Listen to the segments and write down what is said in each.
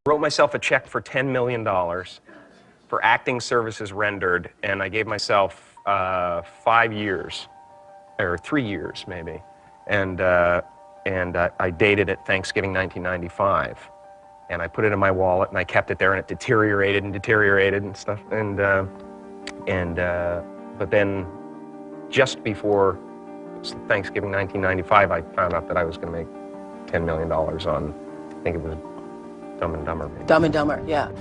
Wrote myself a check for $10 million for acting services rendered, and I gave myself 5 years, or 3 years maybe, and I dated it Thanksgiving 1995, and I put it in my wallet, and I kept it there, and it deteriorated and stuff, but then just before Thanksgiving 1995, I found out that I was going to make $10 million on, I think it was Dumb and Dumber. Maybe. Dumb and Dumber, yeah.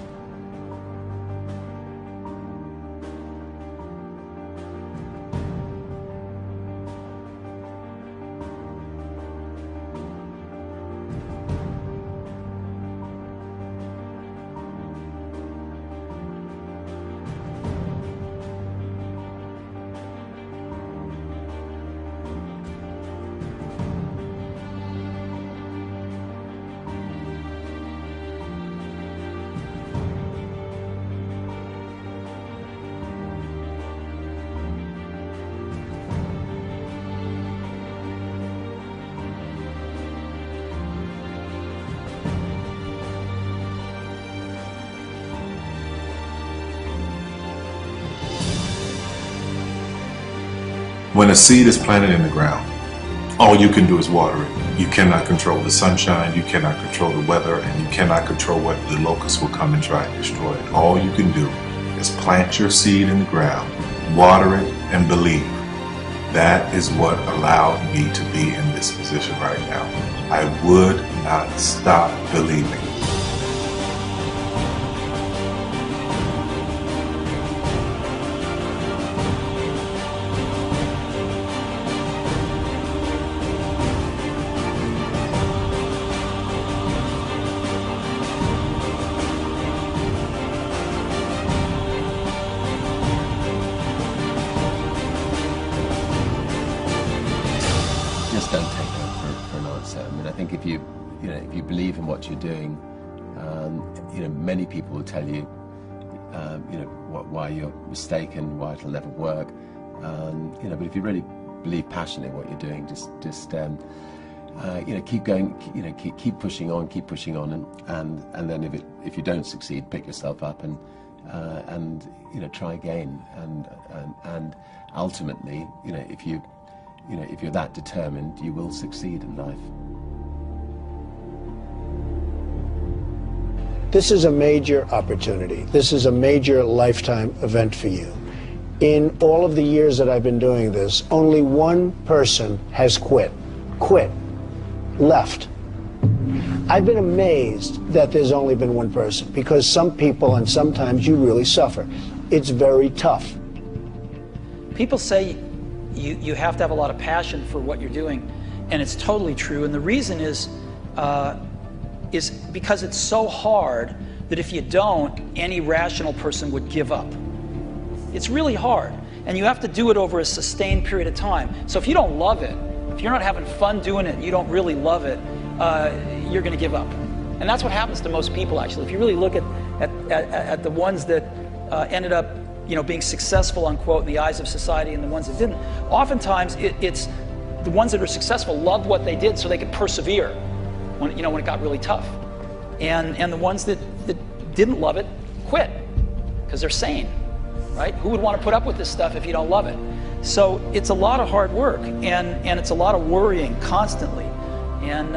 When a seed is planted in the ground, all you can do is water it. You cannot control the sunshine, you cannot control the weather, and you cannot control what the locusts will come and try and destroy it. All you can do is plant your seed in the ground, water it, and believe. That is what allowed me to be in this position right now. I would not stop believing. Just don't take no for an answer. I mean, I think if you believe in what you're doing, many people will tell you, why you're mistaken, why it'll never work. But if you really believe passionately in what you're doing, just keep going, keep pushing on, and then if you don't succeed, pick yourself up and try again, and ultimately, if you're that determined, you will succeed in life. This is a major opportunity. This is a major lifetime event for you. In all of the years that I've been doing this, only one person has quit, left. I've been amazed that there's only been one person, because some people, and sometimes you really suffer. It's very tough. People say you have to have a lot of passion for what you're doing, and it's totally true. And the reason is because it's so hard that if you don't, any rational person would give up. It's really hard, and you have to do it over a sustained period of time. So if you don't love it, if you're not having fun doing it, you don't really love it, you're going to give up. And that's what happens to most people, actually. If you really look at the ones that ended up being successful, unquote, in the eyes of society, and the ones that didn't, oftentimes it's the ones that are successful loved what they did so they could persevere when it got really tough. And the ones that didn't love it quit because they're sane, right? Who would want to put up with this stuff if you don't love it? So it's a lot of hard work, and it's a lot of worrying constantly. And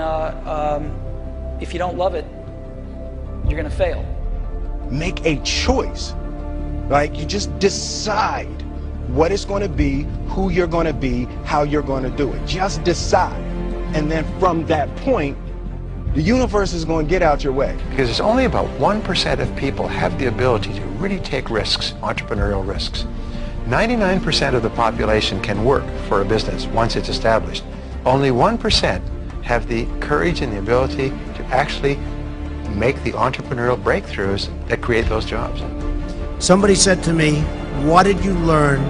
if you don't love it, you're going to fail. Make a choice. Like, you just decide what it's going to be, who you're going to be, how you're going to do it. Just decide. And then from that point, the universe is going to get out your way. Because there's only about 1% of people have the ability to really take risks, entrepreneurial risks. 99% of the population can work for a business once it's established. Only 1% have the courage and the ability to actually make the entrepreneurial breakthroughs that create those jobs. Somebody said to me, what did you learn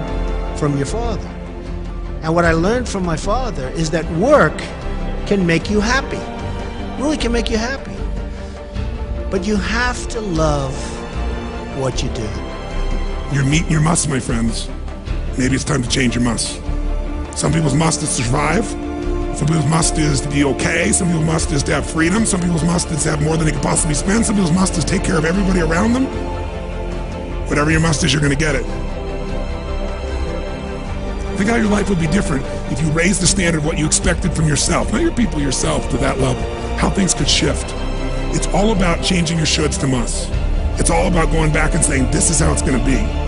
from your father? And what I learned from my father is that work can make you happy. Really can make you happy. But you have to love what you do. You're meeting your must, my friends. Maybe it's time to change your must. Some people's must is to survive. For Some people's must is to be okay. Some people's must is to have freedom. Some people's must is to have more than they can possibly spend. Some people's must is take care of everybody around them. Whatever your must is, you're going to get it. Think how your life would be different if you raised the standard of what you expected from yourself, not your people, yourself, to that level. How things could shift. It's all about changing your shoulds to musts. It's all about going back and saying, this is how it's going to be.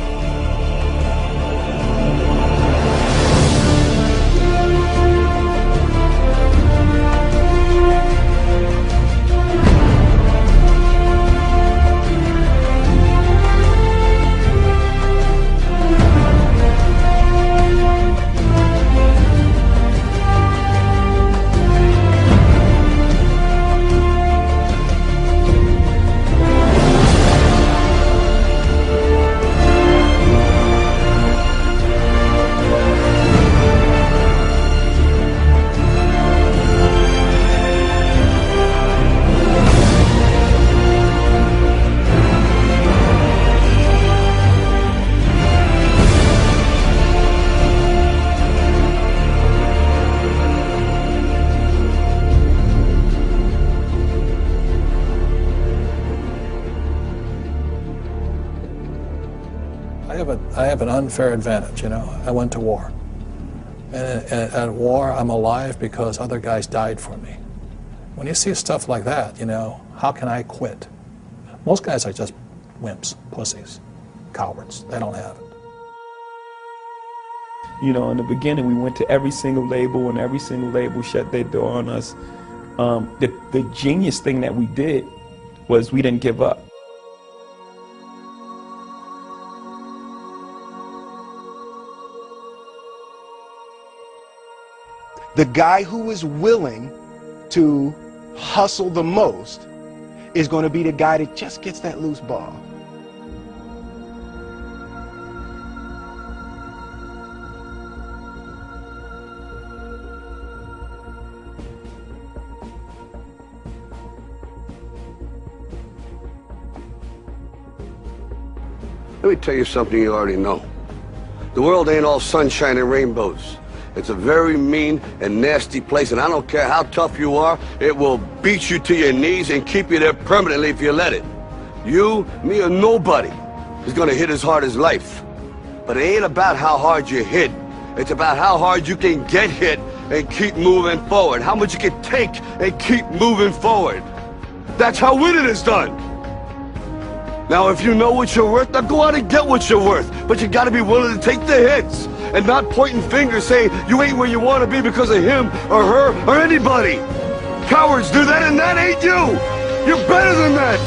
I have an unfair advantage, you know. I went to war. And at war, I'm alive because other guys died for me. When you see stuff like that, you know, how can I quit? Most guys are just wimps, pussies, cowards. They don't have it. You know, in the beginning, we went to every single label, and every single label shut their door on us. The genius thing that we did was we didn't give up. The guy who is willing to hustle the most is going to be the guy that just gets that loose ball. Let me tell you something you already know. The world ain't all sunshine and rainbows. It's a very mean and nasty place, and I don't care how tough you are, it will beat you to your knees and keep you there permanently if you let it. You, me, or nobody is gonna hit as hard as life. But it ain't about how hard you hit. It's about how hard you can get hit and keep moving forward. How much you can take and keep moving forward. That's how winning is done. Now, if you know what you're worth, now go out and get what you're worth. But you gotta be willing to take the hits and not pointing fingers saying you ain't where you want to be because of him or her or anybody. Cowards do that, and that ain't you. You're better than that.